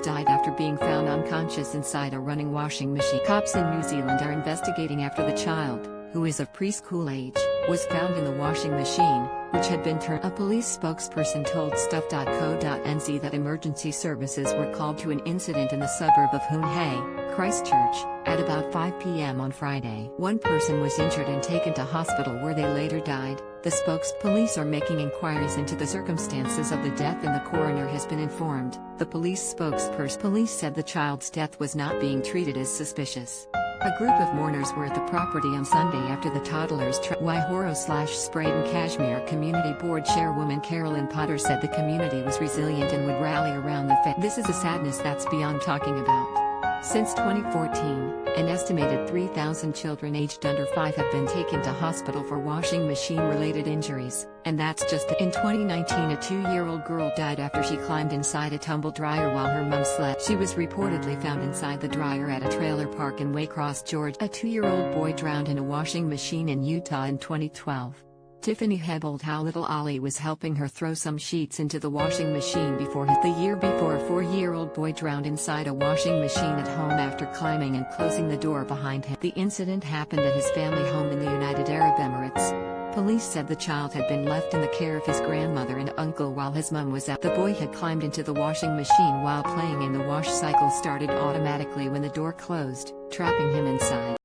died after being found unconscious inside a running washing machine. Cops in New Zealand are investigating after the child, who is of preschool age, was found in the washing machine, which had been turned. A police spokesperson told stuff.co.nz that emergency services were called to an incident in the suburb of Hoon Hay, Christchurch, at about 5 p.m. on Friday. One person was injured and taken to hospital where they later died. The police are making inquiries into the circumstances of the death and the coroner has been informed, the police spokesperson. Police said the child's death was not being treated as suspicious. A group of mourners were at the property on Sunday after the toddlers. Waihoro/Spreydon-Cashmere Community Board chairwoman Karolyn Potter said the community was resilient and would rally around the family. This is a sadness that's beyond talking about. Since 2014, an estimated 3,000 children aged under 5 have been taken to hospital for washing machine-related injuries, and that's just in 2019 a 2-year-old girl died after she climbed inside a tumble dryer while her mum slept. She was reportedly found inside the dryer at a trailer park in Waycross, Georgia. A 2-year-old boy drowned in a washing machine in Utah in 2012. Tiffany Hebb told how little Ollie was helping her throw some sheets into the washing machine the year before a 4-year-old boy drowned inside a washing machine at home after climbing and closing the door behind him. The incident happened at his family home in the United Arab Emirates. Police said the child had been left in the care of his grandmother and uncle while his mum was out. The boy had climbed into the washing machine while playing and the wash cycle started automatically when the door closed, trapping him inside.